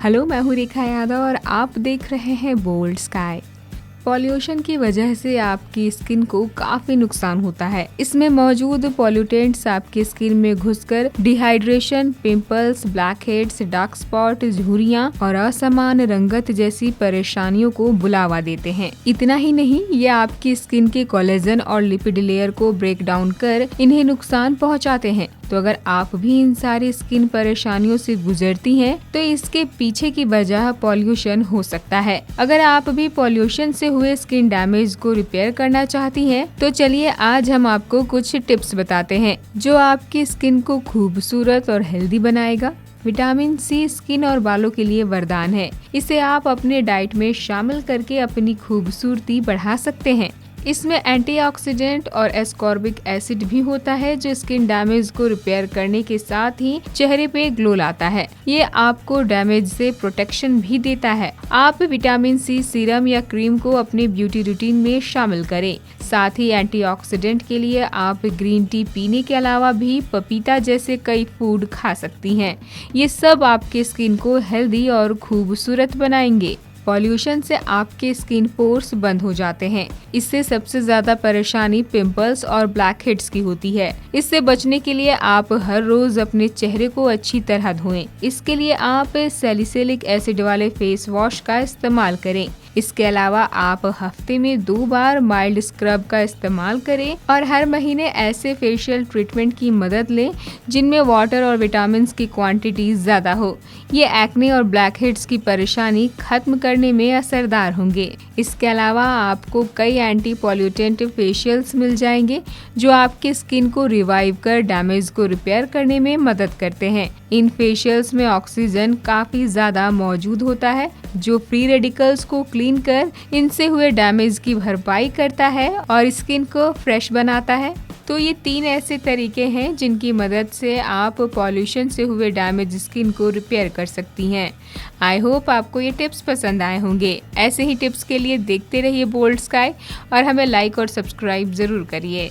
Hello, मैं हूँ रेखा यादव और आप देख रहे हैं बोल्ड स्काई। पॉल्यूशन की वजह से आपकी स्किन को काफी नुकसान होता है। इसमें मौजूद पॉल्यूटेंट्स आपकी स्किन में घुसकर dehydration, pimples, black heads, dark spot, झुर्रियां और असमान रंगत जैसी परेशानियों को बुलावा देते हैं। इतना ही नहीं, ये आपकी स्किन के कोलेजन और लिपिड लेयर को ब्रेक डाउन कर इन्हें नुकसान पहुंचाते हैं। तो अगर आप भी इन सारी स्किन परेशानियों से गुजरती हैं, तो इसके पीछे की वजह पॉल्यूशन हो सकता है। अगर आप भी पॉल्यूशन से हुए स्किन डैमेज को रिपेयर करना चाहती हैं, तो चलिए आज हम आपको कुछ टिप्स बताते हैं जो आपकी स्किन को खूबसूरत और हेल्दी बनाएगा। विटामिन सी स्किन और बालों के लिए वरदान है। इसे आप अपने डाइट में शामिल करके अपनी खूबसूरती बढ़ा सकते हैं। इसमें एंटीऑक्सीडेंट और एस्कॉर्बिक एसिड भी होता है जो स्किन डैमेज को रिपेयर करने के साथ ही चेहरे पे ग्लो लाता है। ये आपको डैमेज से प्रोटेक्शन भी देता है। आप विटामिन सी सीरम या क्रीम को अपने ब्यूटी रूटीन में शामिल करें। साथ ही एंटीऑक्सीडेंट के लिए आप ग्रीन टी पीने के अलावा भी पपीता जैसे कई फूड खा सकती हैं। ये सब आपके स्किन को हेल्दी और खूबसूरत बनाएंगे। पॉल्यूशन से आपके स्किन पोर्स बंद हो जाते हैं। इससे सबसे ज्यादा परेशानी पिंपल्स और ब्लैक हेड्स की होती है। इससे बचने के लिए आप हर रोज अपने चेहरे को अच्छी तरह धोएं। इसके लिए आप सैलिसिलिक एसिड वाले फेस वॉश का इस्तेमाल करें। इसके अलावा आप हफ्ते में 2 बार माइल्ड स्क्रब का इस्तेमाल करें और हर महीने ऐसे फेशियल ट्रीटमेंट की मदद लें जिनमें वाटर और विटामिन की क्वांटिटी ज्यादा हो। ये एक्ने और ब्लैक हेड्स की परेशानी खत्म करने में असरदार होंगे। इसके अलावा आपको कई एंटी पॉल्यूटेंट फेशियल्स मिल जाएंगे जो आपके स्किन को रिवाइव कर डैमेज को रिपेयर करने में मदद करते हैं। इन फेशियल्स में ऑक्सीजन काफी ज्यादा मौजूद होता है जो फ्री रेडिकल्स को क्लीन कर इनसे हुए डैमेज की भरपाई करता है और स्किन को फ्रेश बनाता है। तो ये 3 ऐसे तरीके हैं जिनकी मदद से आप पॉल्यूशन से हुए डैमेज स्किन को रिपेयर कर सकती हैं। आई होप आपको ये टिप्स पसंद आए होंगे। ऐसे ही टिप्स के लिए देखते रहिए बोल्ड स्काई और हमें लाइक और सब्सक्राइब जरूर करिए।